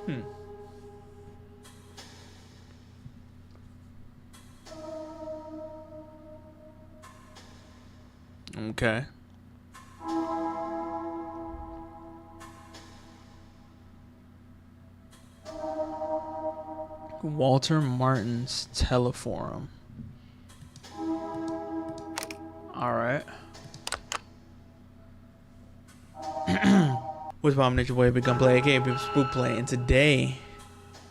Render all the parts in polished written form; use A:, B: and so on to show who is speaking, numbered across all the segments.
A: Hmm. Okay. Walter Martin's Teleforum. All right. What's poppin'? It's your boy Hippiegunplay, aka People Spook Play, and today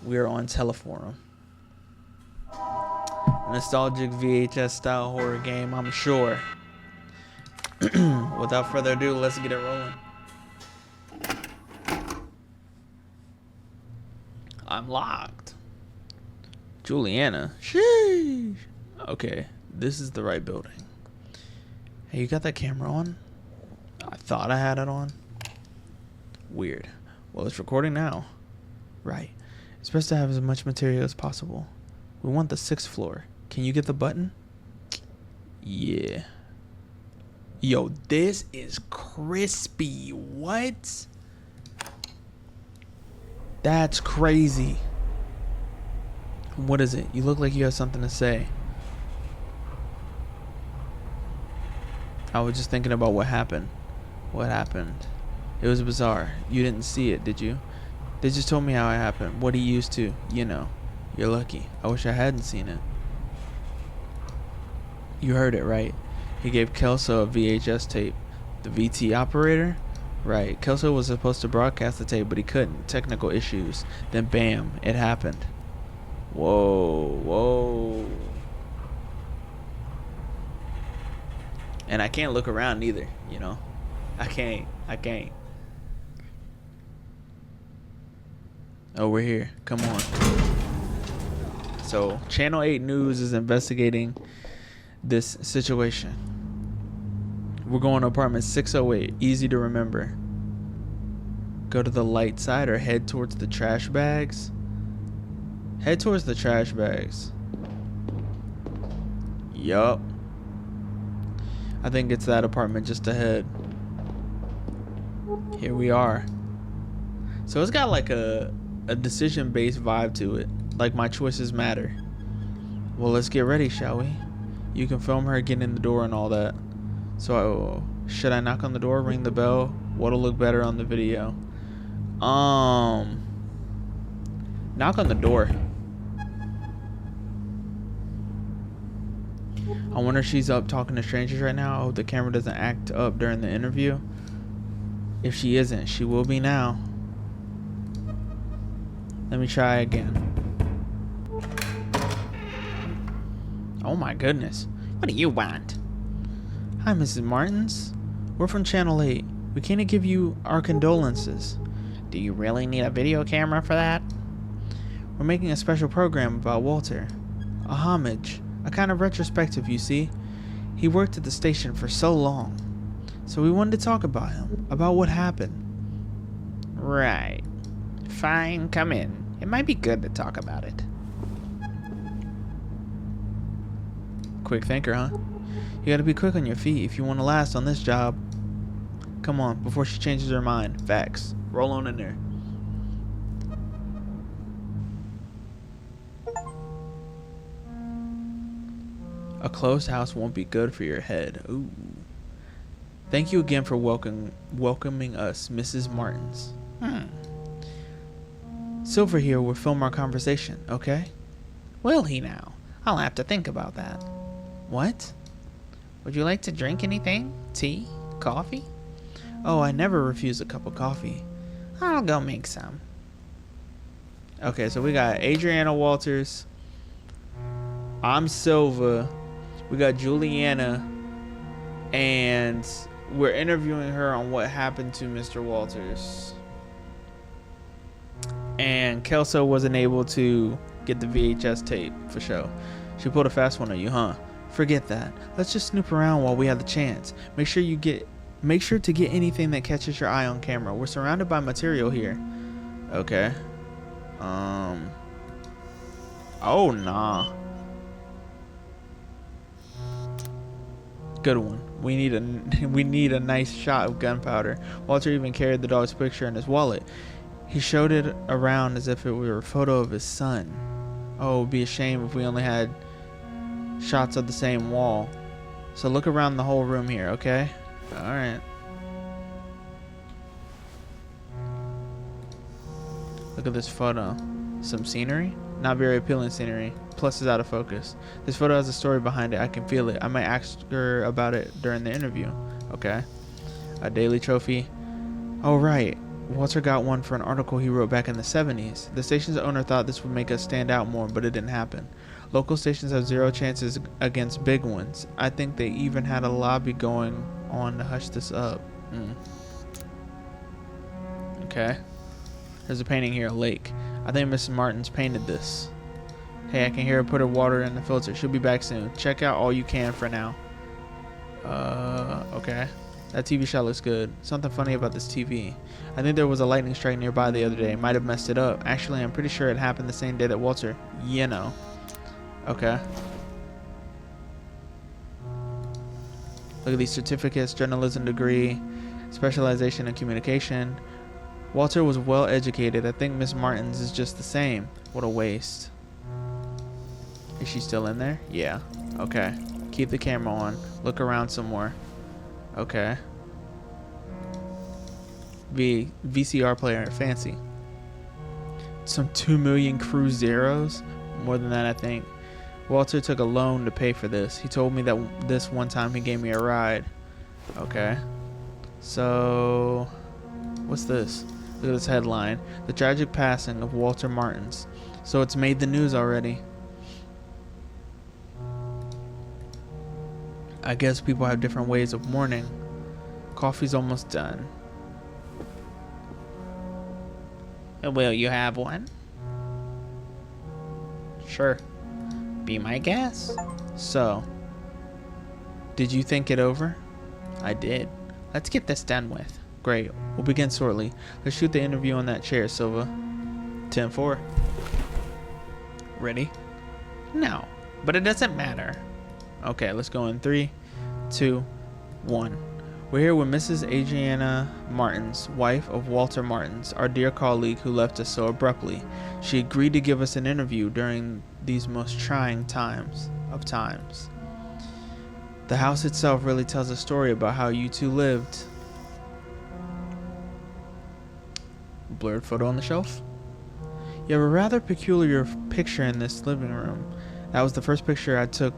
A: we are on TELEFORUM. A nostalgic VHS style horror game, I'm sure. Without further ado, let's get it rolling. I'm locked. Juliana. Sheesh. Okay, this is the right building. Hey, you got that camera on? I thought I had it on. Weird. Well, it's recording now. Right. It's best to have as much material as possible. We want the 6th floor. Can you get the button? Yeah. Yo, this is crispy. What? That's crazy. What is it? You look like you have something to say. I was just thinking about what happened. What happened? It was bizarre. You didn't see it, did you? They just told me how it happened. What he used to. You know. You're lucky. I wish I hadn't seen it. You heard it, right? He gave Kelso a VHS tape. The VT operator? Right. Kelso was supposed to broadcast the tape, but he couldn't. Technical issues. Then bam, it happened. Whoa, whoa. And I can't look around either, you know? I can't. Oh, we're here. Come on. So, Channel 8 News is investigating this situation. We're going to apartment 608. Easy to remember. Go to the light side or head towards the trash bags. Head towards the trash bags. Yup. I think it's that apartment just ahead. Here we are. So it's got like a decision-based vibe to it. Like my choices matter. Well, let's get ready, shall we? You can film her getting in the door and all that. So, should I knock on the door, ring the bell? What'll look better on the video? Knock on the door. I wonder if she's up talking to strangers right now. I hope the camera doesn't act up during the interview. If she isn't, she will be now. Let me try again. Oh my goodness. What do you want? Hi, Mrs. Martins. We're from Channel 8. We came to give you our condolences. Do you really need a video camera for that? We're making a special program about Walter. A homage. A kind of retrospective, you see. He worked at the station for so long. So we wanted to talk about him. About what happened.
B: Right. Fine, come in. It might be good to talk about it.
A: Quick thinker, huh? You gotta be quick on your feet if you want to last on this job. Come on, before she changes her mind. Facts. Roll on in there. A closed house won't be good for your head. Ooh. Thank you again for welcoming us, Mrs. Martins. Silver here will film our conversation, okay?
B: Will he now? I'll have to think about that.
A: What?
B: Would you like to drink anything? Tea? Coffee?
A: Oh, I never refuse a cup of coffee.
B: I'll go make some.
A: Okay, so we got Adriana Walters. I'm Silva. We got Juliana. And we're interviewing her on what happened to Mr. Walters. And Kelso wasn't able to get the VHS tape for sure. She pulled a fast one on you, huh? Forget that. Let's just snoop around while we have the chance. Make sure to get anything that catches your eye on camera. We're surrounded by material here. Okay. Oh nah. Good one. We need a nice shot of gunpowder. Walter even carried the dog's picture in his wallet. He showed it around as if it were a photo of his son. Oh, it would be a shame if we only had shots of the same wall. So look around the whole room here, okay? Alright. Look at this photo. Some scenery? Not very appealing scenery. Plus it's out of focus. This photo has a story behind it. I can feel it. I might ask her about it during the interview. Okay. A daily trophy. Oh, right. Walter got one for an article he wrote back in the 70s. The station's owner thought this would make us stand out more, but it didn't happen. Local stations have zero chances against big ones. I think they even had a lobby going on to hush this up. Okay. There's a painting here, a lake. I think Mrs. Martins painted this. Hey, I can hear her put her water in the filter. She'll be back soon. Check out all you can for now. Okay. That TV shot looks good. Something funny about this TV. I think there was a lightning strike nearby the other day. Might have messed it up. Actually, I'm pretty sure it happened the same day that Walter... You know. Okay. Look at these certificates. Journalism degree. Specialization in communication. Walter was well educated. I think Miss Martins is just the same. What a waste. Is she still in there? Yeah. Okay. Keep the camera on. Look around some more. Okay. VCR player. Fancy. Some 2 million Crew Zeros. More than that, I think. Walter took a loan to pay for this. He told me that this one time he gave me a ride. Okay. So... what's this? Look at this headline. The tragic passing of Walter Martins. So it's made the news already. I guess people have different ways of mourning. Coffee's almost done.
B: Will you have one?
A: Sure.
B: Be my guest.
A: So, did you think it over?
B: I did. Let's get this done with.
A: Great. We'll begin shortly. Let's shoot the interview on that chair, Silva. 10-4. Ready?
B: No, but it doesn't matter.
A: Okay, let's go in 3, 2, 1. We're here with Mrs. Adriana Martins, wife of Walter Martins, our dear colleague who left us so abruptly. She agreed to give us an interview during these most trying times. The house itself really tells a story about how you two lived. Blurred photo on the shelf. You have a rather peculiar picture in this living room. That was the first picture I took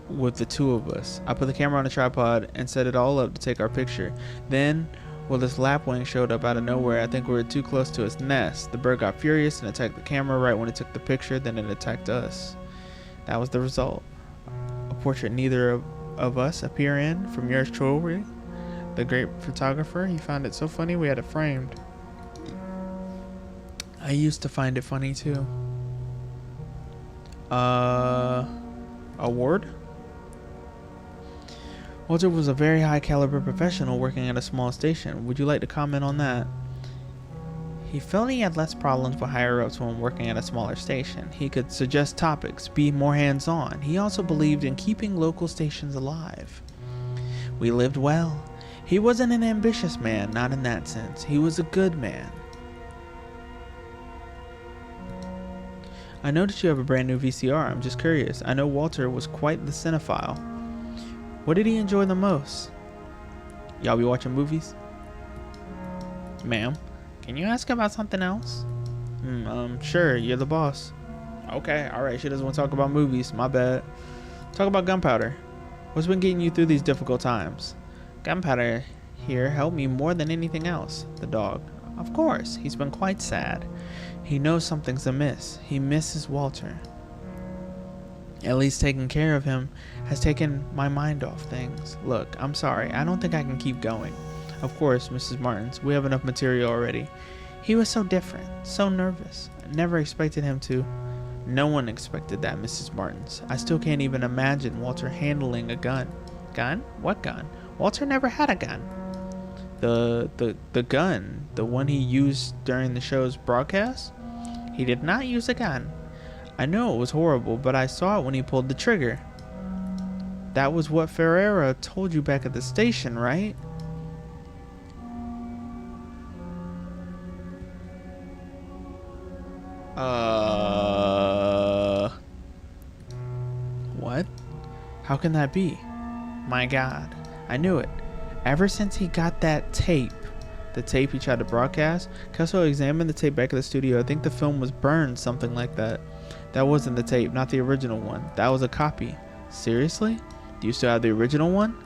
A: with the two of us. I put the camera on a tripod and set it all up to take our picture. Then, well, this lapwing showed up out of nowhere. I think we were too close to its nest. The bird got furious and attacked the camera right when it took the picture. Then it attacked us. That was the result. A portrait neither of us appear in, from yours truly, the great photographer. He found it so funny we had it framed. I used to find it funny too. Award? Walter was a very high caliber professional working at a small station. Would you like to comment on that? He felt he had less problems with higher ups when working at a smaller station. He could suggest topics, be more hands-on. He also believed in keeping local stations alive. We lived well. He wasn't an ambitious man, not in that sense. He was a good man. I noticed you have a brand new VCR. I'm just curious. I know Walter was quite the cinephile. What did he enjoy the most? Y'all be watching movies?
B: Ma'am, can you ask about something else?
A: Sure, you're the boss. Okay, alright, she doesn't want to talk about movies. My bad. Talk about gunpowder. What's been getting you through these difficult times? Gunpowder here helped me more than anything else. The dog. Of course, he's been quite sad. He knows something's amiss. He misses Walter. At least taking care of him has taken my mind off things. Look, I'm sorry. I don't think I can keep going. Of course, Mrs. Martins, we have enough material already. He was so different, so nervous. I never expected him to. No one expected that, Mrs. Martins. I still can't even imagine Walter handling a gun. Gun? What gun? Walter never had a gun. The gun, the one he used during the show's broadcast? He did not use a gun. I know it was horrible, but I saw it when he pulled the trigger. That was what Ferreira told you back at the station, right? What? How can that be?
B: My God, I knew it. Ever since he got that tape,
A: The tape he tried to broadcast? Kelso examined the tape back at the studio. I think the film was burned, something like that. That wasn't the tape, not the original one. That was a copy. Seriously? Do you still have the original one?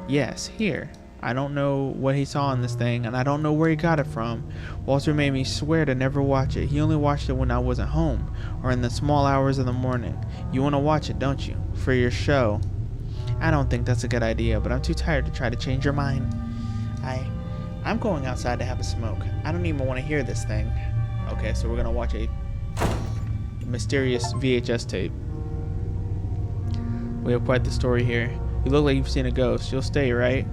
A: Yes, here. I don't know what he saw in this thing, and I don't know where he got it from. Walter made me swear to never watch it. He only watched it when I wasn't home, or in the small hours of the morning. You want to watch it, don't you? For your show. I don't think that's a good idea, but I'm too tired to try to change your mind. I'm going outside to have a smoke. I don't even want to hear this thing. Okay, so we're going to watch a mysterious VHS tape. We have quite the story here. You look like you've seen a ghost. You'll stay, right?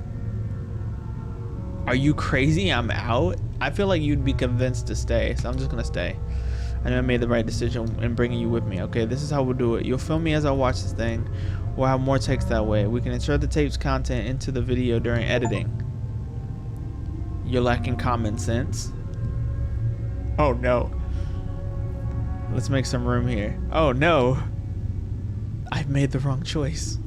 A: Are you crazy? I'm out? I feel like you'd be convinced to stay, so I'm just going to stay. I know I made the right decision in bringing you with me, okay? This is how we'll do it. You'll film me as I watch this thing. We'll have more takes that way. We can insert the tape's content into the video during editing. You're lacking common sense. Oh no. Let's make some room here. Oh no. I've made the wrong choice.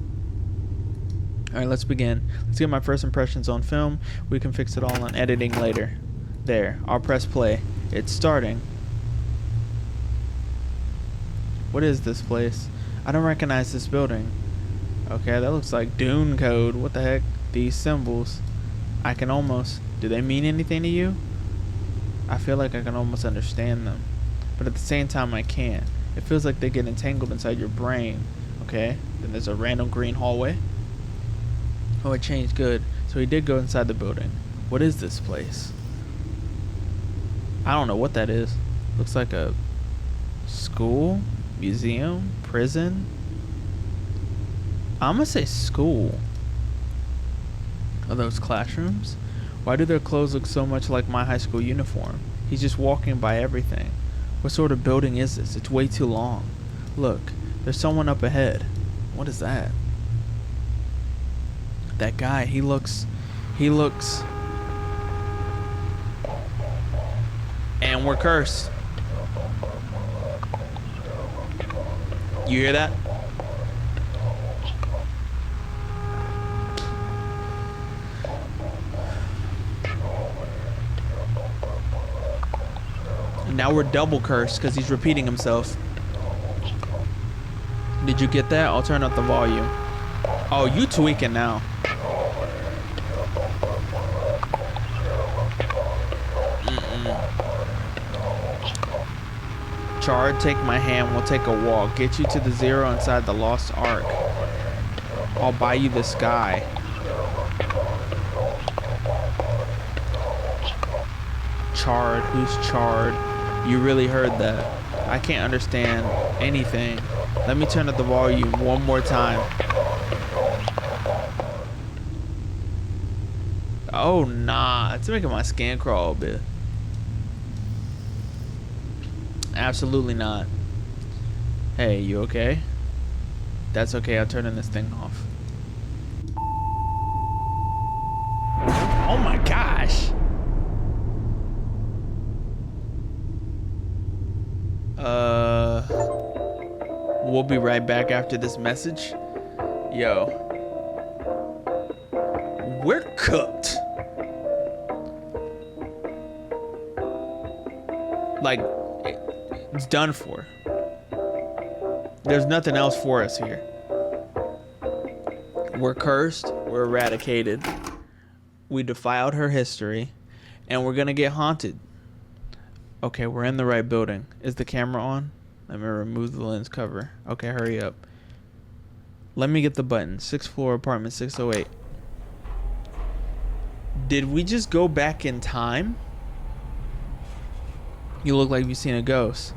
A: Alright, let's begin. Let's get my first impressions on film. We can fix it all on editing later. There, I'll press play. It's starting. What is this place? I don't recognize this building. Okay, that looks like Dune code. What the heck? These symbols. I can almost... Do they mean anything to you? I feel like I can almost understand them. But at the same time, I can't. It feels like they get entangled inside your brain. Okay, then there's a random green hallway. Oh, it changed. Good. So he did go inside the building. What is this place? I don't know what that is. Looks like a school, museum, prison. I'm gonna say school. Are those classrooms? Why do their clothes look so much like my high school uniform? He's just walking by everything. What sort of building is this? It's way too long. Look, there's someone up ahead. What is that? That guy, he looks... And we're cursed. You hear that? Now we're double cursed because he's repeating himself. Did you get that? I'll turn up the volume. Oh, you tweaking now. Chard, take my hand. We'll take a walk. Get you to the zero inside the Lost Ark. I'll buy you the sky. Chard, who's Chard? You really heard that. I can't understand anything. Let me turn up the volume one more time. Oh, nah. It's making my skin crawl a bit. Absolutely not. Hey, you okay? That's okay. I'm turning this thing off. Oh my gosh. We'll be right back after this message. Yo. We're cooked. Like, it's done for. There's nothing else for us here. We're cursed. We're eradicated. We defiled her history. And we're gonna get haunted. Okay, we're in the right building. Is the camera on? Let me remove the lens cover. Okay, hurry up. Let me get the button. 6th floor, apartment 608. Did we just go back in time? You look like you've seen a ghost.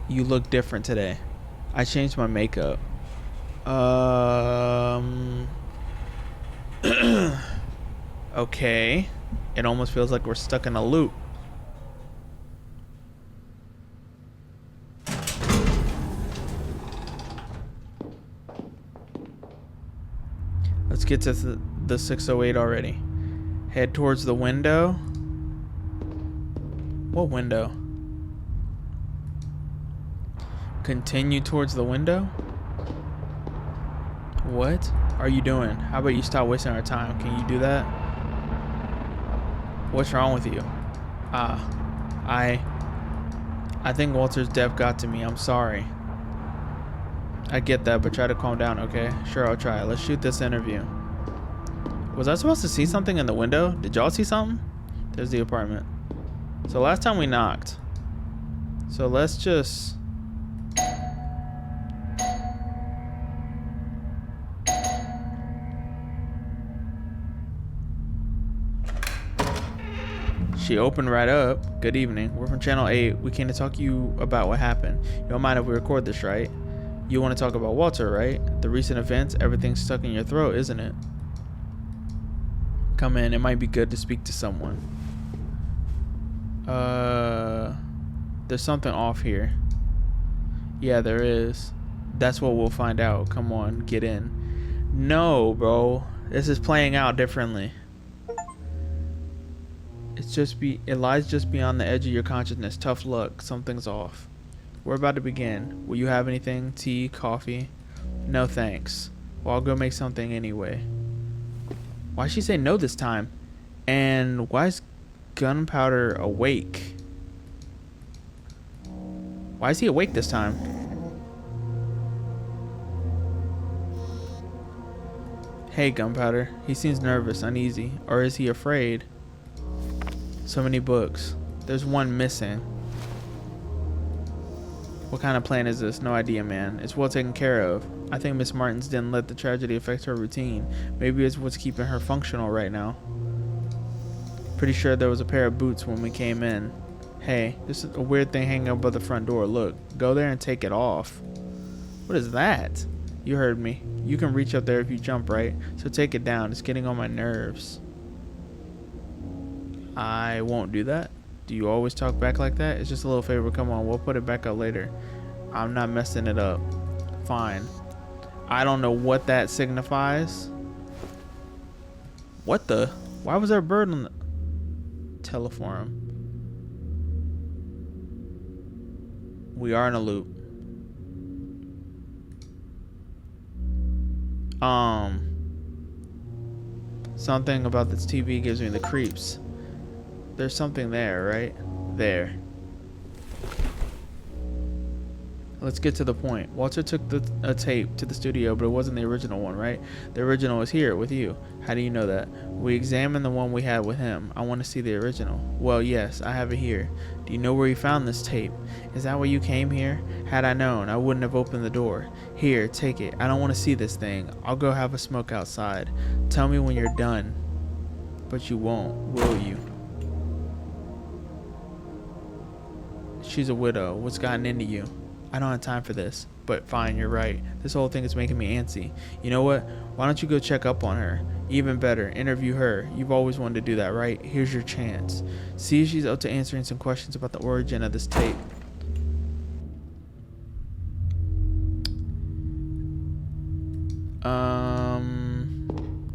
A: You look different today. I changed my makeup. Okay. It almost feels like we're stuck in a loop. Let's get to the 608 already. Head towards the window. What window? Continue towards the window? What are you doing? How about you stop wasting our time? Can you do that? What's wrong with you? I think Walter's death got to me. I'm sorry. I get that, but try to calm down, okay? Sure, I'll try. Let's shoot this interview. Was I supposed to see something in the window? Did y'all see something? There's the apartment. So last time we knocked. So let's just... She opened right up. Good evening. We're from Channel 8. We came to talk to you about what happened. You don't mind if we record this, right? You want to talk about Walter, right? The recent events, everything's stuck in your throat, isn't it? Come in. It might be good to speak to someone. There's something off here. Yeah, there is. That's what we'll find out. Come on, get in. No, bro. This is playing out differently. It lies just beyond the edge of your consciousness. Tough luck. Something's off. We're about to begin. Will you have anything? Tea? Coffee? No thanks. Well, I'll go make something anyway. Why'd she say no this time? And why is Gunpowder awake? Why is he awake this time? Hey, Gunpowder. He seems nervous, uneasy. Or is he afraid? So many books. There's one missing. What kind of plan is this? No idea, man. It's well taken care of. I think Miss Martins didn't let the tragedy affect her routine. Maybe it's what's keeping her functional right now. Pretty sure there was a pair of boots when we came in. Hey, this is a weird thing hanging above the front door. Look, go there and take it off. What is that? You heard me. You can reach up there if you jump, right? So take it down. It's getting on my nerves. I won't do that. Do you always talk back like that? It's just a little favor. Come on, we'll put it back up later. I'm not messing it up. Fine. I don't know what that signifies. What the? Why was there a bird on the TELEFORUM? We are in a loop. Something about this TV gives me the creeps. There's something there, right? There. Let's get to the point. Walter took a tape to the studio, but it wasn't the original one, right? The original is here with you. How do you know that? We examined the one we had with him. I want to see the original. Well, yes, I have it here. Do you know where you found this tape? Is that why you came here? Had I known, I wouldn't have opened the door. Here, take it. I don't want to see this thing. I'll go have a smoke outside. Tell me when you're done. But you won't, will you? She's a widow. What's gotten into you? I don't have time for this. But fine, you're right. This whole thing is making me antsy. You know what? Why don't you go check up on her? Even better, interview her. You've always wanted to do that, right? Here's your chance. See if she's up to answering some questions about the origin of this tape.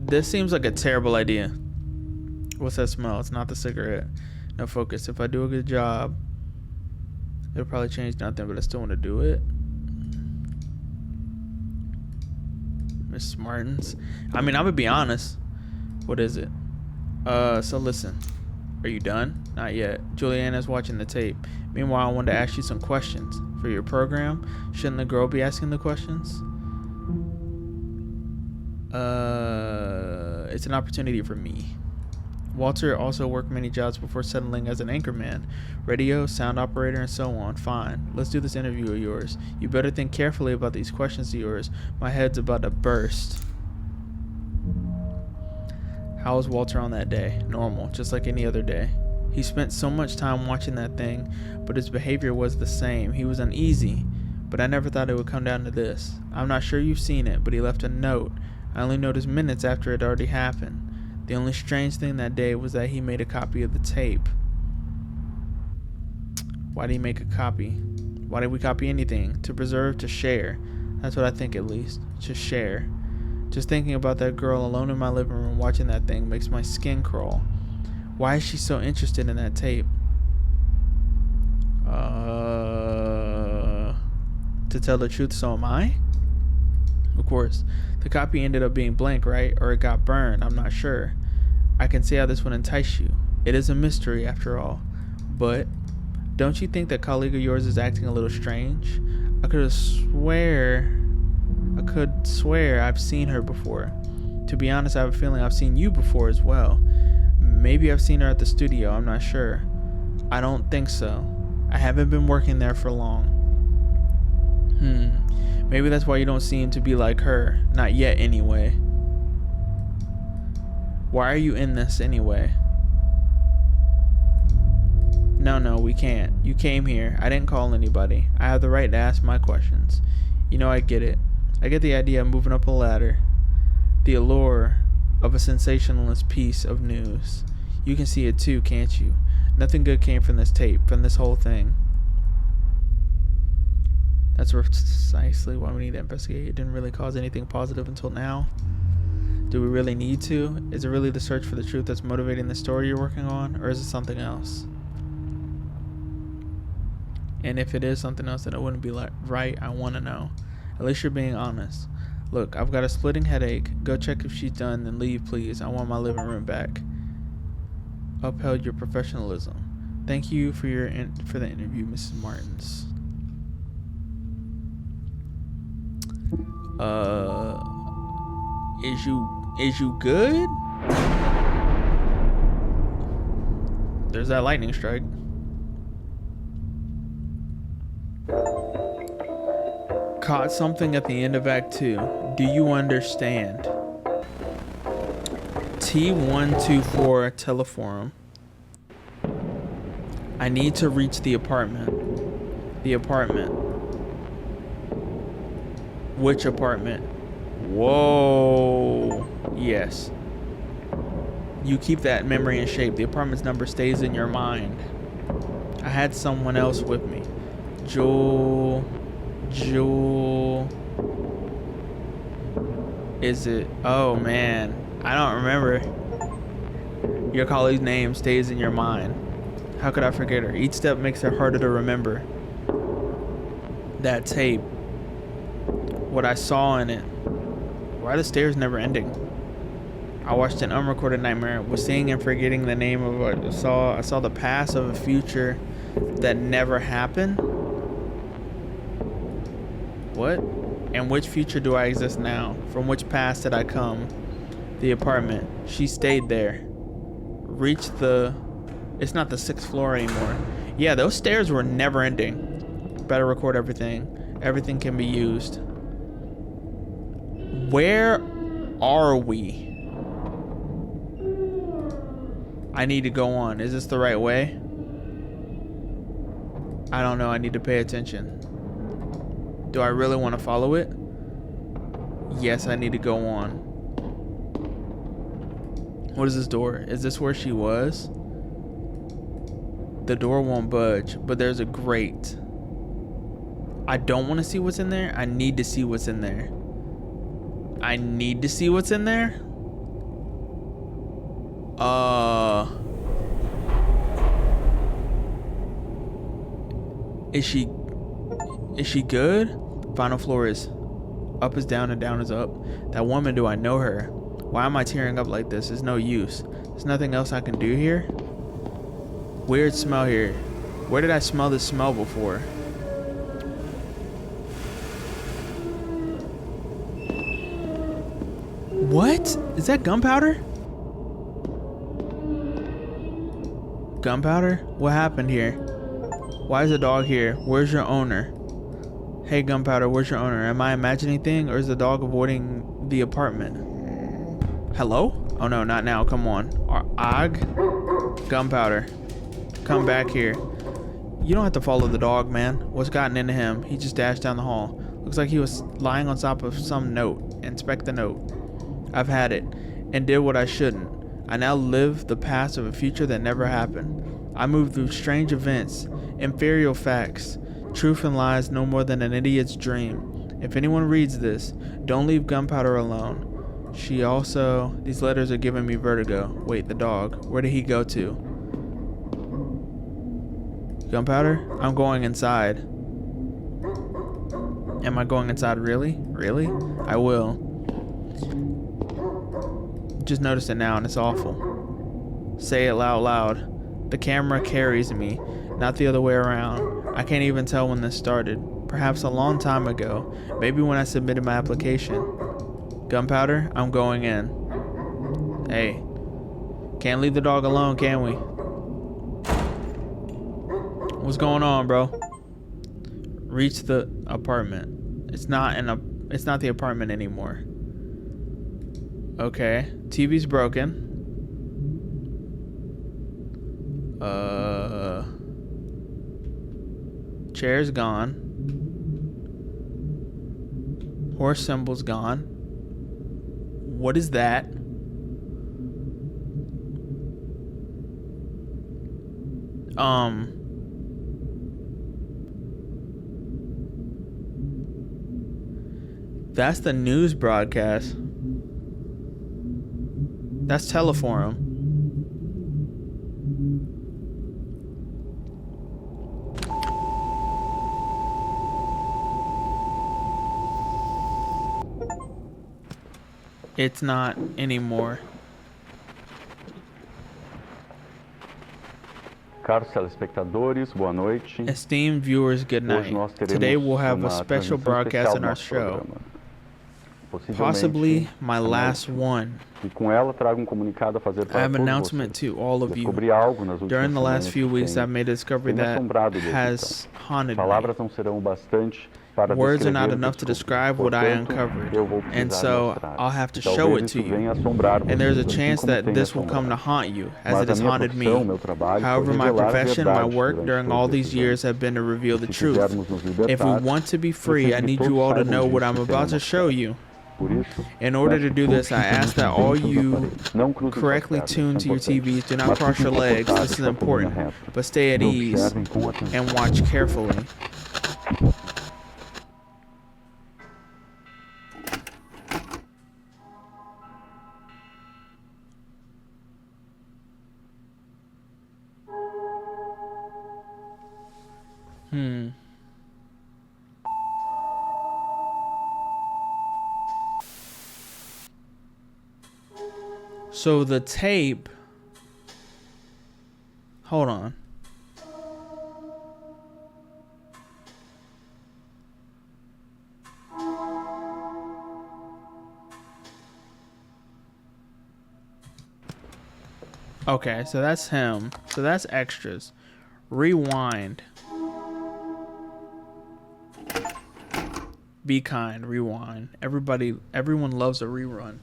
A: This seems like a terrible idea. What's that smell? It's not the cigarette. No focus. If I do a good job, it'll probably change nothing, but I still want to do it. Miss Martins. I mean, I'm gonna be honest. What is it? So listen. Are you done? Not yet. Juliana's watching the tape. Meanwhile, I wanted to ask you some questions. For your program, shouldn't the girl be asking the questions? It's an opportunity for me. Walter also worked many jobs before settling as an anchorman, radio, sound operator, and so on. Fine, let's do this interview of yours. You better think carefully about these questions of yours. My head's about to burst. How was Walter on that day? Normal, just like any other day. He spent so much time watching that thing, but his behavior was the same. He was uneasy, but I never thought it would come down to this. I'm not sure you've seen it, but he left a note. I only noticed minutes after it already happened. The only strange thing that day was that he made a copy of the tape. Why did he make a copy? Why did we copy anything? To preserve, to share. That's what I think, at least. To share. Just thinking about that girl alone in my living room watching that thing makes my skin crawl. Why is she so interested in that tape? To tell the truth, so am I? Of course. The copy ended up being blank, right? Or it got burned, I'm not sure. I can see how this would entice you. It is a mystery, after all. But don't you think that colleague of yours is acting a little strange? I could swear I've seen her before. To be honest, I have a feeling I've seen you before as well. Maybe I've seen her at the studio, I'm not sure. I don't think so. I haven't been working there for long. Maybe that's why you don't seem to be like her. Not yet, anyway. Why are you in this, anyway? No, we can't. You came here. I didn't call anybody. I have the right to ask my questions. You know, I get it. I get the idea of moving up a ladder. The allure of a sensationalist piece of news. You can see it too, can't you? Nothing good came from this tape, from this whole thing. That's precisely why we need to investigate. It didn't really cause anything positive until now. Do we really need to? Is it really the search for the truth that's motivating the story you're working on, or is it something else? And if it is something else, then it wouldn't be right. I want to know. At least you're being honest. Look, I've got a splitting headache. Go check if she's done, then leave, please. I want my living room back. Upheld your professionalism. Thank you for the interview, Mrs. Martins. Is you good? There's that lightning strike. Caught something at the end of Act 2. Do you understand? T124 Teleforum. I need to reach the apartment. The apartment. Which apartment? Whoa. Yes. You keep that memory in shape. The apartment's number stays in your mind. I had someone else with me. Jewel. Is it? Oh man. I don't remember. Your colleague's name stays in your mind. How could I forget her? Each step makes it harder to remember. That tape. What I saw in it. Why are the stairs never ending? I watched an unrecorded nightmare. Was seeing and forgetting the name of what I saw. I saw the past of a future that never happened. What? And which future do I exist now? From which past did I come? The apartment. She stayed there. Reached the... It's not the 6th floor anymore. Yeah, those stairs were never ending. Better record everything. Everything can be used. Where are we? I need to go on. Is this the right way? I don't know. I need to pay attention. Do I really want to follow it? Yes, I need to go on. What is this door? Is this where she was? The door won't budge, but there's a grate. I don't want to see what's in there. I need to see what's in there. I need to see what's in there? Is she good? Final floor is up is down and down is up. That woman, do I know her? Why am I tearing up like this? It's no use. There's nothing else I can do here? Weird smell here. Where did I smell this smell before? What? Is that gunpowder? Gunpowder? What happened here? Why is the dog here? Where's your owner? Hey, Gunpowder, where's your owner? Am I imagining things, or is the dog avoiding the apartment? Hello? Oh no, not now. Come on. Gunpowder. Come back here. You don't have to follow the dog, man. What's gotten into him? He just dashed down the hall. Looks like he was lying on top of some note. Inspect the note. I've had it, and did what I shouldn't. I now live the past of a future that never happened. I moved through strange events, inferior facts, truth and lies no more than an idiot's dream. If anyone reads this, don't leave Gunpowder alone. These letters are giving me vertigo. Wait, the dog. Where did he go to? Gunpowder? I'm going inside. Am I going inside? Really? Really? I will. Just noticed it now and it's awful. Say it loud. The camera carries me, not the other way around. I can't even tell when this started. Perhaps a long time ago. Maybe when I submitted my application. Gunpowder, I'm going in. Hey. Can't leave the dog alone, can we? What's going on, bro? Reach the apartment. It's not the apartment anymore. Okay. TV's broken. Chair's gone. Horse symbol's gone. What is that? That's the news broadcast. That's Teleforum. It's not anymore.
C: Caros telespectadores, boa noite.
A: Esteemed viewers, good night. Today we'll have a special broadcast in our show. Possibly my last one.
C: E com ela trago comunicado a fazer para
A: I have an
C: todos
A: announcement
C: vocês.
A: to all of you.
C: Descobri algo nas últimas
A: During the last
C: semanas
A: few
C: que
A: weeks,
C: tem-
A: I've made a discovery
C: tem me
A: that
C: assombrado desde
A: has
C: então.
A: haunted me.
C: Palavras não serão bastante para
A: Words are not
C: descrever o
A: enough
C: que
A: to
C: descobri.
A: describe what I
C: Portanto,
A: uncovered,
C: eu vou
A: and
C: precisar
A: so
C: mostrar.
A: I'll have to
C: Talvez
A: show it
C: isso
A: to you.
C: venha assombrar
A: And there's a
C: vocês, assim
A: chance
C: como
A: that
C: tem
A: this will come to
C: assombrado.
A: haunt you, as
C: Mas
A: it
C: a
A: has
C: minha
A: haunted
C: profissão,
A: me.
C: meu trabalho, foi
A: However, my
C: revelar a
A: profession, my
C: verdade
A: work
C: durante
A: during
C: todos
A: all
C: esses
A: these years
C: anos.
A: have been to reveal the
C: Se
A: truth.
C: quisermos nos libertar,
A: If we want to be free,
C: preciso
A: I
C: que
A: need
C: todos
A: you all to
C: saibam
A: know what
C: disso
A: I'm
C: e
A: about to
C: serão
A: show you.
C: Por isso,
A: In order to do this, I ask that all you
C: não cruzem
A: correctly
C: suas pernas,
A: tuned to your
C: isso é importante.
A: TVs do not
C: Mas
A: cross your
C: fiquem
A: legs. This is
C: confortáveis com a coluna
A: important,
C: reta.
A: but stay at
C: E
A: ease
C: observem com atenção.
A: and watch carefully. So the tape. Hold on. Okay, so that's him. So that's extras. Rewind. Be kind. Rewind. Everyone loves a rerun.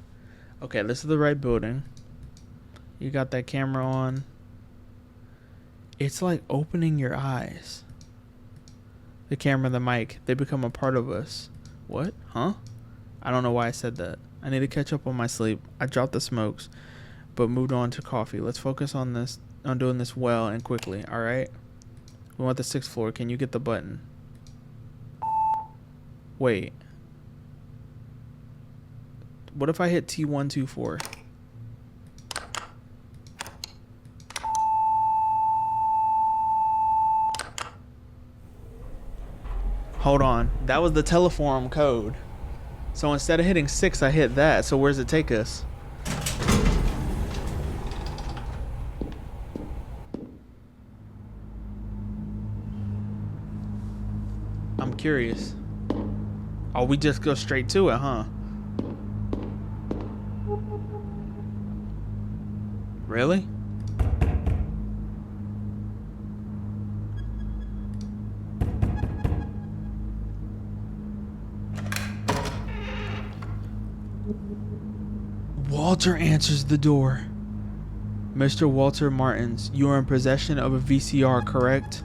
A: Okay, this is the right building. You got that camera on. It's like opening your eyes. The camera, the mic, they become a part of us. What? Huh? I don't know why I said that. I need to catch up on my sleep. I dropped the smokes, but moved on to coffee. Let's focus on this, on doing this well and quickly, alright? We want the 6th floor. Can you get the button? Wait. What if I hit T124? Hold on. That was the Teleforum code. So instead of hitting 6, I hit that. So where's it take us? I'm curious. Oh, we just go straight to it, huh? Really? Walter answers the door. Mr. Walter Martins, you are in possession of a VCR, correct?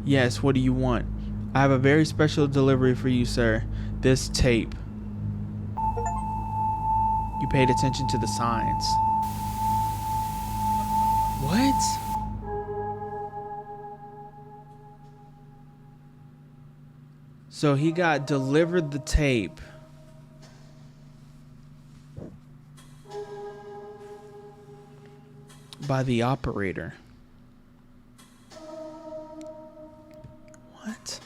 A: Yes, what do you want? I have a very special delivery for you, sir. This tape. You paid attention to the signs. What? So he got delivered the tape. By the operator. What?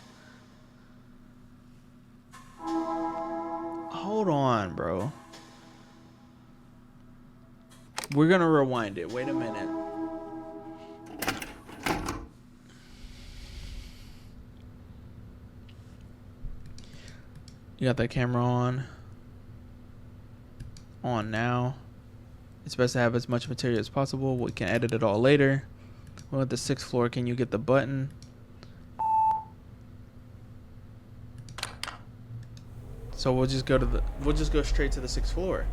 A: We're gonna rewind it. Wait a minute. You got that camera on. On now. It's best to have as much material as possible. We can edit it all later. We're at the 6th floor. Can you get the button? So we'll just go straight to the 6th floor.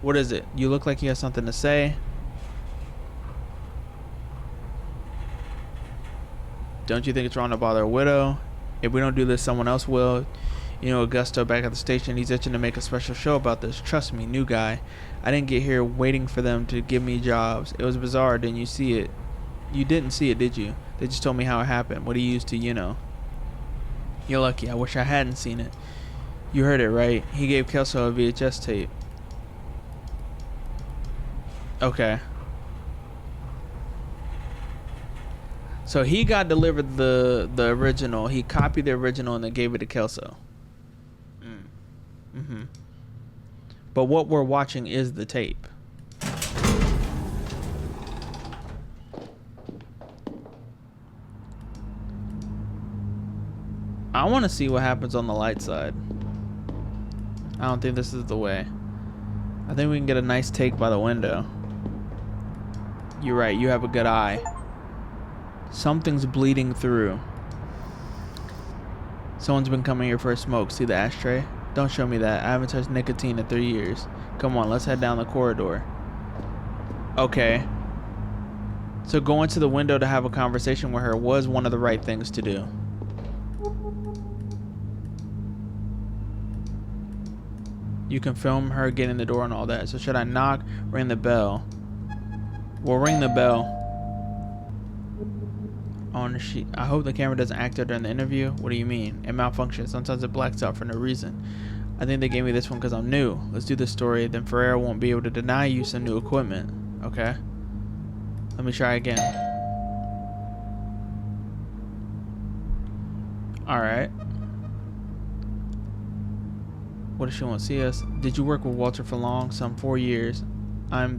A: What is it? You look like you have something to say. Don't you think it's wrong to bother a widow? If we don't do this, someone else will. You know, Augusto back at the station, he's itching to make a special show about this. Trust me, new guy. I didn't get here waiting for them to give me jobs. It was bizarre. Didn't you see it? You didn't see it, did you? They just told me how it happened. What he used to, you know. You're lucky. I wish I hadn't seen it. You heard it, right? He gave Kelso a VHS tape. Okay. So he got delivered the original. He copied the original and then gave it to Kelso. Mm-hmm. But what we're watching is the tape. I want to see what happens on the light side. I don't think this is the way. I think we can get a nice take by the window. You're right. You have a good eye. Something's bleeding through. Someone's been coming here for a smoke. See the ashtray? Don't show me that. I haven't touched nicotine in 3 years. Come on, let's head down the corridor. Okay. So going to the window to have a conversation with her was one of the right things to do. You can film her getting the door and all that. So should I knock? Ring the bell. We'll ring the bell. On the sheet. I hope the camera doesn't act out during the interview. What do you mean? It malfunctions. Sometimes it blacks out for no reason. I think they gave me this one because I'm new. Let's do this story. Then Ferreira won't be able to deny you some new equipment. Okay. Let me try again. Alright. What does she want to see us? Did you work with Walter for long? Some 4 years.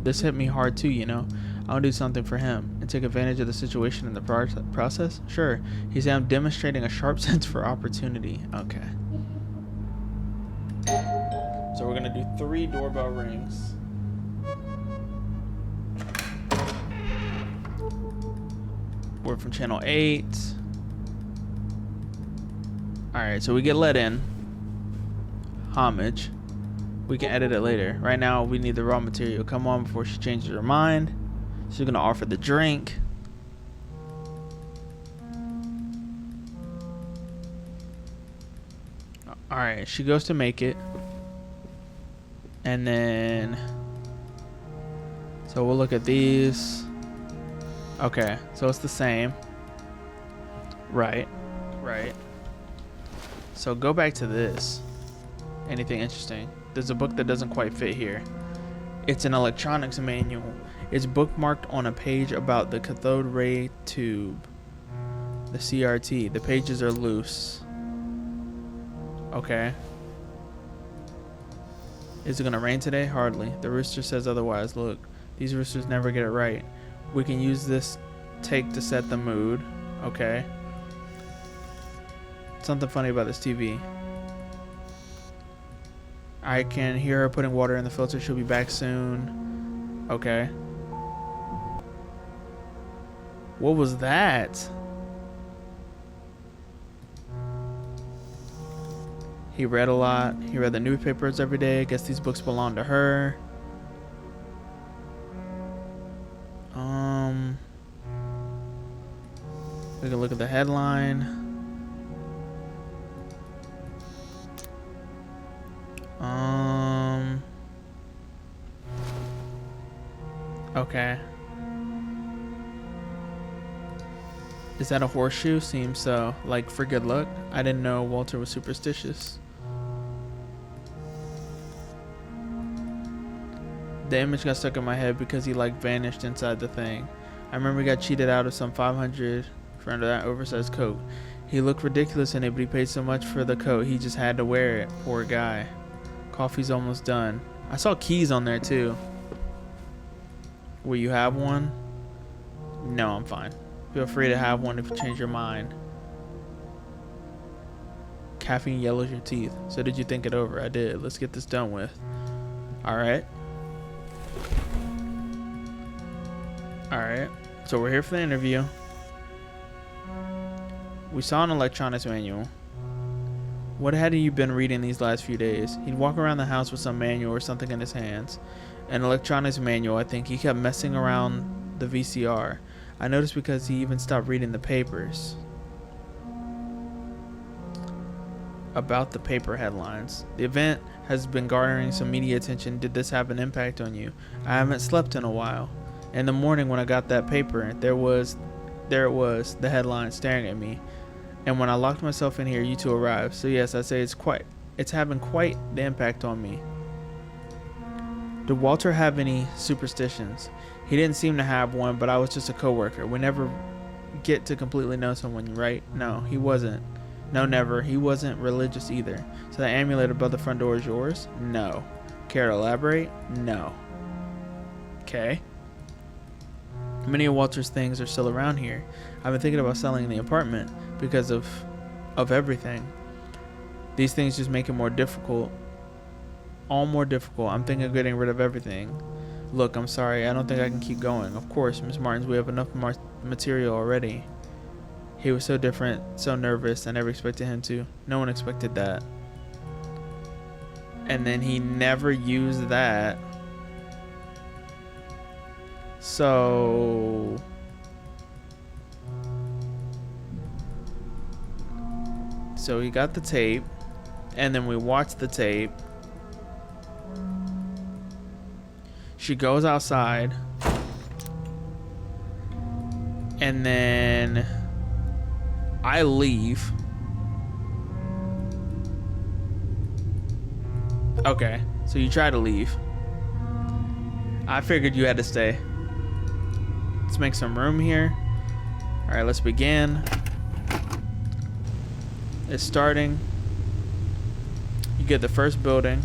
A: This hit me hard too, you know. I'll do something for him and take advantage of the situation in the process. Sure. He said I'm demonstrating a sharp sense for opportunity. Okay. So we're gonna do 3 doorbell rings. We're from channel 8. Alright, so we get let in. Homage. We can edit it later. Right now we need the raw material. Come on before she changes her mind. She's gonna offer the drink. Alright, she goes to make it. And then so we'll look at these. Okay, so it's the same. Right. So go back to this. Anything interesting? There's a book that doesn't quite fit here. It's an electronics manual. It's bookmarked on a page about the cathode ray tube. The CRT. The pages are loose. Okay. Is it gonna rain today? Hardly. The rooster says otherwise. Look, these roosters never get it right. We can use this take to set the mood. Okay. Something funny about this TV. I can hear her putting water in the filter. She'll be back soon. Okay. What was that? He read a lot. He read the newspapers every day. Guess these books belong to her. We can look at the headline. Okay. Is that a horseshoe? Seems so. Like for good luck? I didn't know Walter was superstitious. The image got stuck in my head because he like vanished inside the thing. I remember he got cheated out of some 500 for under that oversized coat. He looked ridiculous in it, but he paid so much for the coat, he just had to wear it. Poor guy. Coffee's almost done. I saw keys on there too. Will you have one? No, I'm fine. Feel free to have one if you change your mind. Caffeine yellows your teeth. So did you think it over? I did. Let's get this done with. Alright. Alright. So we're here for the interview. We saw an electronics manual. What had you been reading these last few days? He'd walk around the house with some manual or something in his hands. An electronics manual, I think. He kept messing around the VCR. I noticed because he even stopped reading the papers. About the paper headlines. The event has been garnering some media attention. Did this have an impact on you? I haven't slept in a while. In the morning when I got that paper, there it was, the headline staring at me. And when I locked myself in here, you two arrived. So yes, I say it's having quite the impact on me. Did Walter have any superstitions? He didn't seem to have one, but I was just a coworker. We never get to completely know someone, right? No, he wasn't. No, never. He wasn't religious either. So the amulet above the front door is yours? No. Care to elaborate? No. Okay. Many of Walter's things are still around here. I've been thinking about selling the apartment because of everything. These things just make it more difficult. All more difficult. I'm thinking of getting rid of everything. Look, I'm sorry. I don't think I can keep going. Of course, Miss Martins, we have enough material already. He was so different, so nervous. I never expected him to. No one expected that. And then he never used that. So he got the tape, and then we watched the tape. She goes outside, and then I leave. Okay, so you try to leave. I figured you had to stay. Let's make some room here. All right, let's begin. It's starting. You get the first building.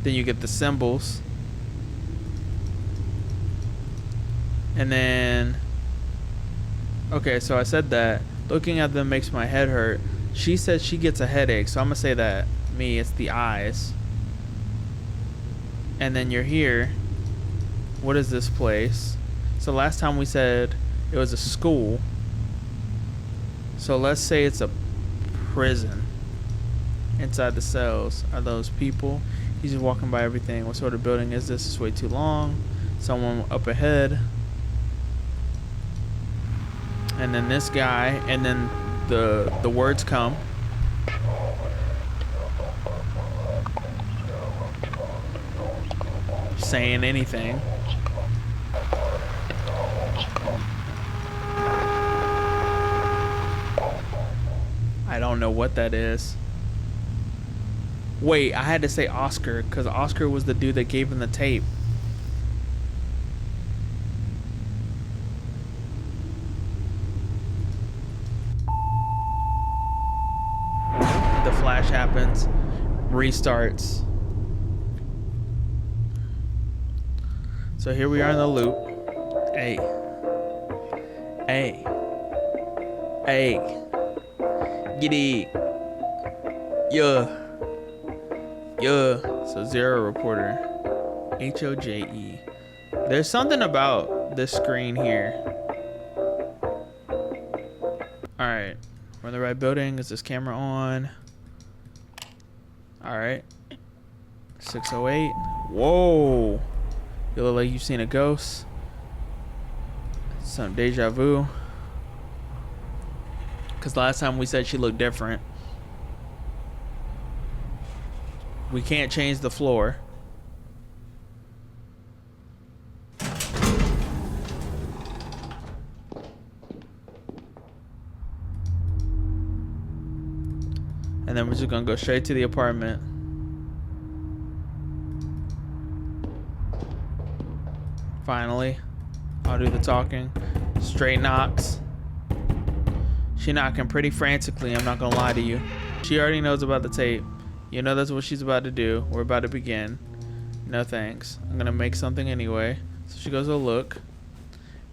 A: Then you get the symbols. And then, okay, so I said that. Looking at them makes my head hurt. She said she gets a headache, so I'm gonna say that. Me, it's the eyes. And then you're here. What is this place? So last time we said it was a school. So let's say it's a prison. Inside the cells are those people. He's just walking by everything. What sort of building is this? It's way too long. Someone up ahead. And then this guy. And then the words come. Saying anything. I don't know what that is. Wait, I had to say Oscar because Oscar was the dude that gave him the tape. The flash happens, restarts. So here we are in the loop. Hey. Hey. Hey. Giddy. Yeah. Yeah. So Zero Reporter. HOJE. There's something about this screen here. Alright. We're in the right building. Is this camera on? Alright. 608. Whoa. You look like you've seen a ghost. Some deja vu. Because last time we said she looked different. We can't change the floor. And then we're just going to go straight to the apartment. Finally. I'll do the talking. Straight knocks. She knocking pretty frantically, I'm not gonna lie to you. She already knows about the tape. You know that's what she's about to do. We're about to begin. No thanks. I'm gonna make something anyway. So she goes to look.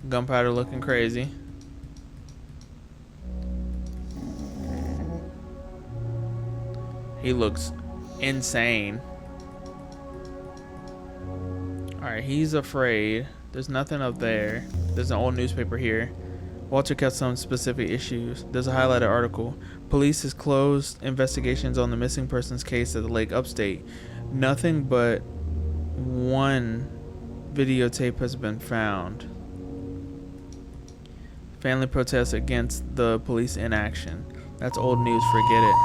A: Gunpowder looking crazy. He looks insane. Alright, he's afraid. There's nothing up there. There's an old newspaper here. Walter kept some specific issues. There's a highlighted article. Police has closed investigations on the missing persons case at the lake upstate. Nothing but one videotape has been found. Family protests against the police inaction. That's old news, forget it.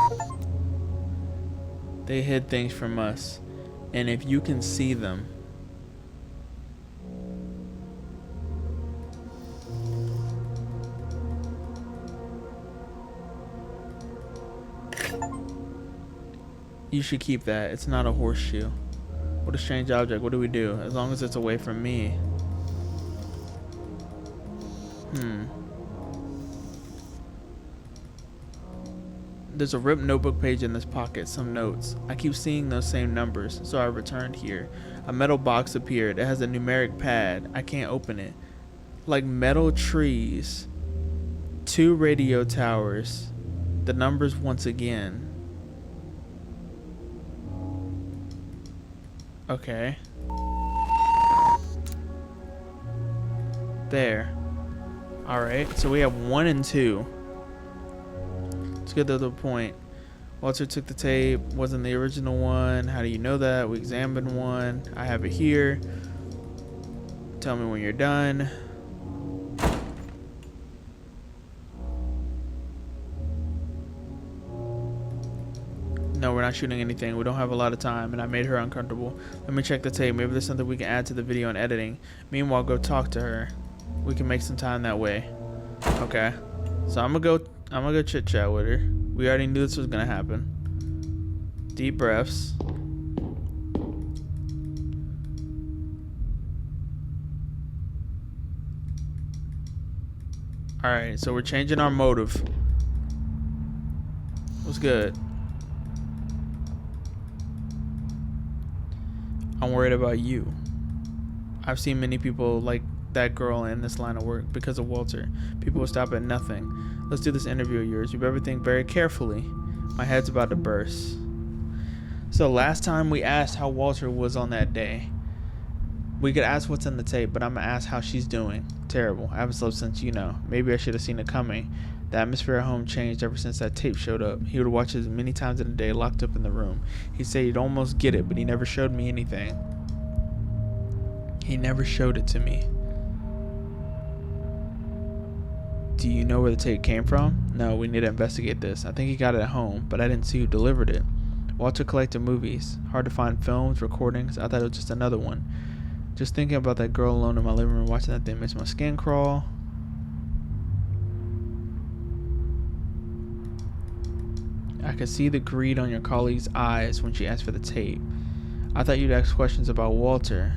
A: They hid things from us. And if you can see them, you should keep that. It's not a horseshoe. What a strange object. What do we do? As long as it's away from me. There's a ripped notebook page in this pocket, some notes. I keep seeing those same numbers, so I returned here. A metal box appeared. It has a numeric pad. I can't open it. Like metal trees. 2 radio towers. The numbers once again. Okay. There. Alright, so we have 1 and 2. Let's get to the point. Walter took the tape. Wasn't the original one. How do you know that? We examined one. I have it here. Tell me when you're done. No, we're not shooting anything. We don't have a lot of time, and I made her uncomfortable. Let me check the tape. Maybe there's something we can add to the video and editing. Meanwhile, go talk to her. We can make some time that way. Okay. So I'm gonna go chit chat with her. We already knew this was gonna happen. Deep breaths. Alright, so we're changing our motive. What's good? I'm worried about you. I've seen many people like that girl in this line of work because of Walter. People will stop at nothing. Let's do this interview of yours. You better think very carefully. My head's about to burst. So last time we asked how Walter was on that day. We could ask what's in the tape, but I'm gonna ask how she's doing. Terrible. I haven't slept since, you know. Maybe I should have seen it coming. The atmosphere at home changed ever since that tape showed up. He would watch it as many times in a day, locked up in the room. He'd say he'd almost get it, but he never showed me anything. He never showed it to me. Do you know where the tape came from? No, we need to investigate this. I think he got it at home, but I didn't see who delivered it. Walter collected movies. Hard to find films, recordings. I thought it was just another one. Just thinking about that girl alone in my living room watching that thing makes my skin crawl. I could see the greed on your colleague's eyes when she asked for the tape. I thought you'd ask questions about Walter.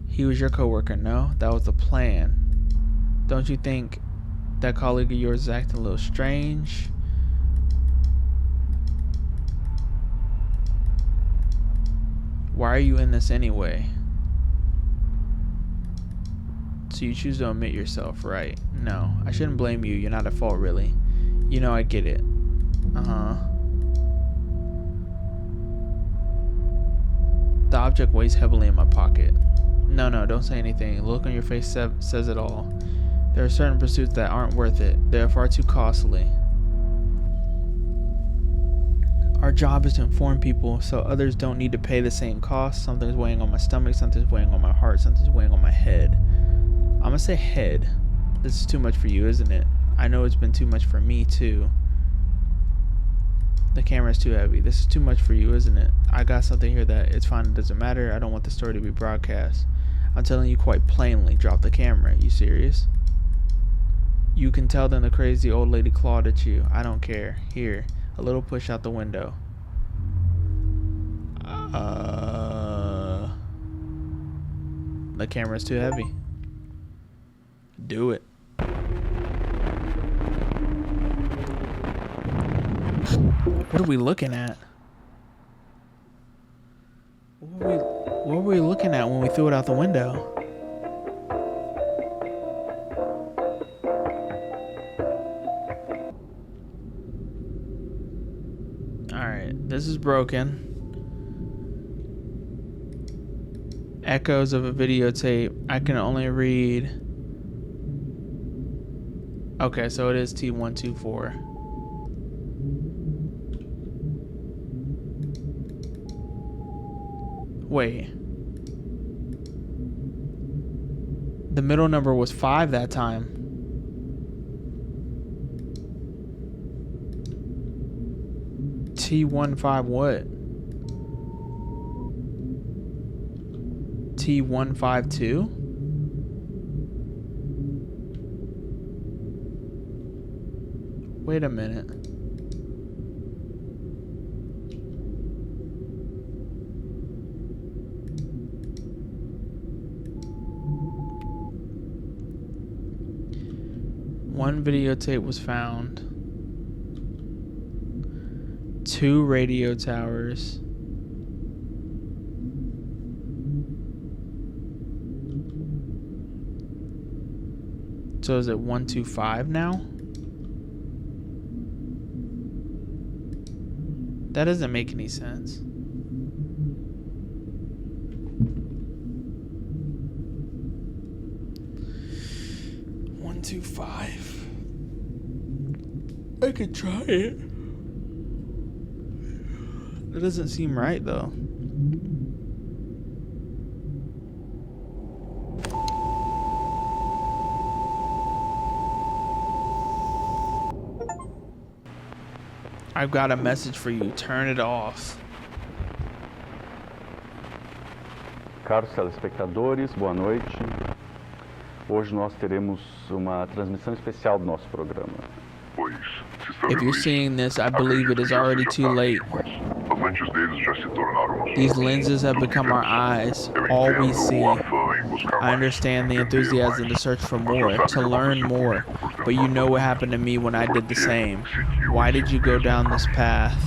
A: He was your coworker, no? That was the plan. Don't you think that colleague of yours is acting a little strange? Why are you in this anyway? So you choose to omit yourself, right? No, I shouldn't blame you. You're not at fault, really. You know, I get it. The object weighs heavily in my pocket. No, don't say anything. The look on your face says it all. There are certain pursuits that aren't worth it. They are far too costly. Our job is to inform people so others don't need to pay the same cost. Something's weighing on my stomach, something's weighing on my heart, something's weighing on my head. I'm gonna say head. This is too much for you, isn't it? I know it's been too much for me, too. The camera's too heavy. This is too much for you, isn't it? I got something here that it's fine, it doesn't matter. I don't want the story to be broadcast. I'm telling you quite plainly, drop the camera. You serious? You can tell them the crazy old lady clawed at you. I don't care. Here, a little push out the window. The camera's too heavy. Do it. What are we looking at? What were we looking looking at when we threw it out the window? Alright, this is broken. Echoes of a videotape. I can only read. Okay, so it is T124. Wait. The middle number was 5 that time. T15 what? T152? Wait a minute. One videotape was found. 2 radio towers. So is it 125 now? That doesn't make any sense. One, 2, 5. I could try it. That doesn't seem right though. I've got a message for you. Turn it off.
C: Caros telespectadores, boa noite. Hoje nós teremos uma transmissão especial do nosso programa.
A: If you're seeing this, I believe it is already too late. These lenses have become our eyes, all we see. I understand the enthusiasm to search for more, to learn more, but you know what happened to me when I did the same. Why did you go down this path?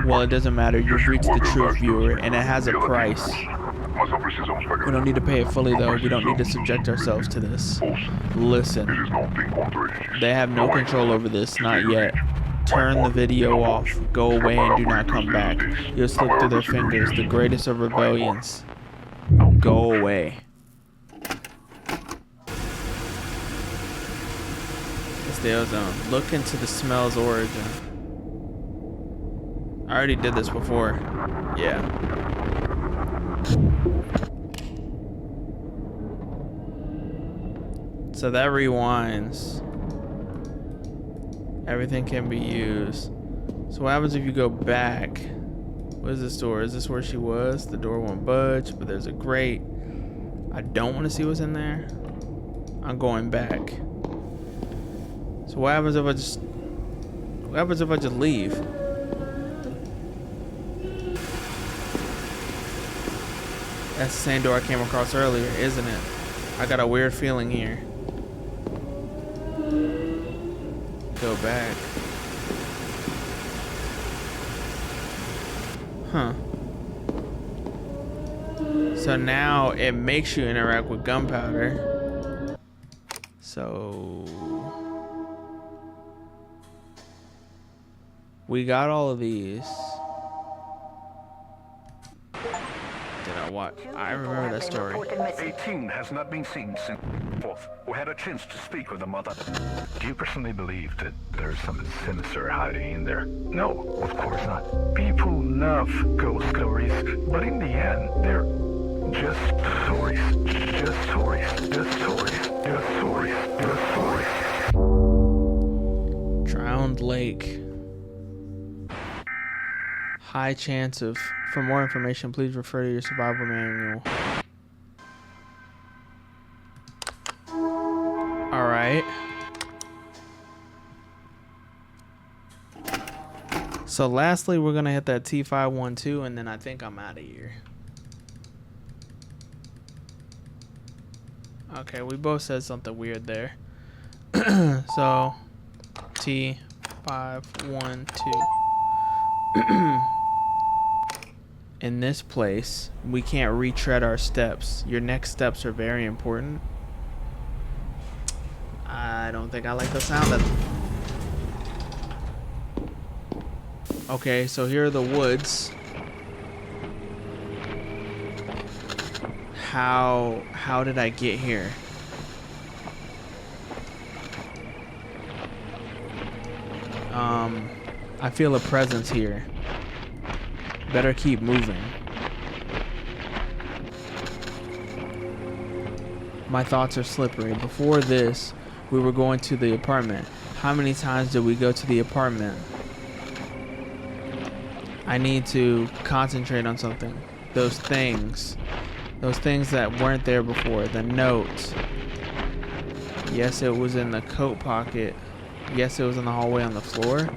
A: Well, it doesn't matter. You've reached the truth, viewer, and it has a price. We don't need to pay it fully, though. We don't need to subject ourselves to this. Listen. They have no control over this, not yet. Turn the video off. Go away and do not come back. You'll slip through their fingers, the greatest of rebellions. Go away. It's the ozone. Look into the smell's origin. I already did this before. Yeah. So that rewinds. Everything can be used. So what happens if you go back? What is this door? Is this where she was? The door won't budge, but there's a grate. I don't want to see what's in there. I'm going back. So what happens if I just... What happens if I just leave? That's the same door I came across earlier, isn't it? I got a weird feeling here. Go back. Huh. So now it makes you interact with gunpowder. So we got all of these. Did I watch? I remember that story.
D: 18 has not been seen since fourth. We had a chance to speak with the mother.
E: Do you personally believe that there's something sinister hiding in there? No, of course not. People love ghost stories, but in the end, they're just stories. Just stories. Just stories. Just stories. Just stories.
A: Drowned lake. High chance of... For more information, please refer to your survival manual. Alright. So lastly, we're going to hit that T512, and then I think I'm out of here. Okay, we both said something weird there. So, T512. in this place, we can't retread our steps. Your next steps are very important. I don't think I like the sound of. Okay, so here are the woods. How did I get here? I feel a presence here. Better keep moving. My thoughts are slippery. Before this, we were going to the apartment. How many times did we go to the apartment? I need to concentrate on something. Those things that weren't there before. The note. Yes, it was in the coat pocket. Yes, it was in the hallway on the floor.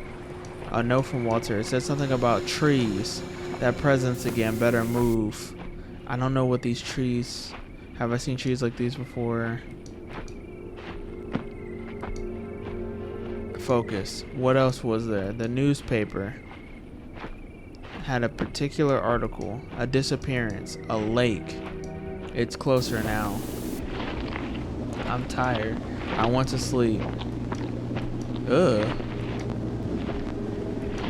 A: A note from Walter. It said something about trees. That presence again. Better move. I don't know what these trees. Have I seen trees like these before? Focus. What else was there? The newspaper had a particular article. A disappearance. A lake. It's closer now. I'm tired. I want to sleep. Ugh.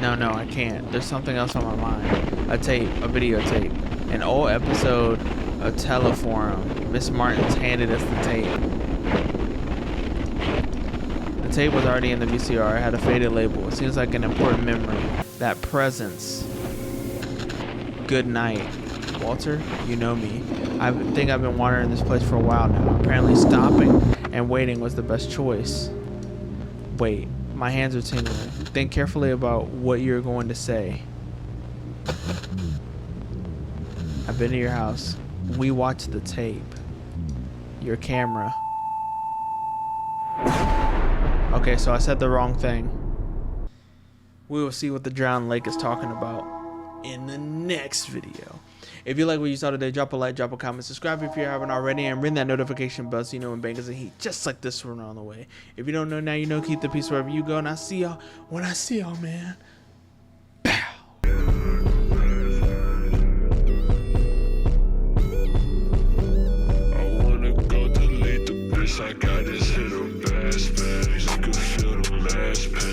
A: No, I can't. There's something else on my mind. A tape. A videotape. An old episode of TELEFORUM. Miss Martins handed us the tape. The tape was already in the VCR. It had a faded label. It seems like an important memory. That presence. Good night. Walter, you know me. I think I've been wandering this place for a while now. Apparently stopping and waiting was the best choice. Wait, my hands are tingling. Think carefully about what you're going to say. I've been to your house. We watched the tape. Your camera. Okay, so I said the wrong thing. We will see what the drowned lake is talking about in the next video. If you like what you saw today, drop a like, drop a comment, subscribe if you haven't already, and ring that notification bell so you know when bangers and heat just like this one on the way. If you don't know now, you know. Keep the peace wherever you go, and I see y'all when I see y'all, man.
F: I got this hit of bass bags. You can feel the last pain.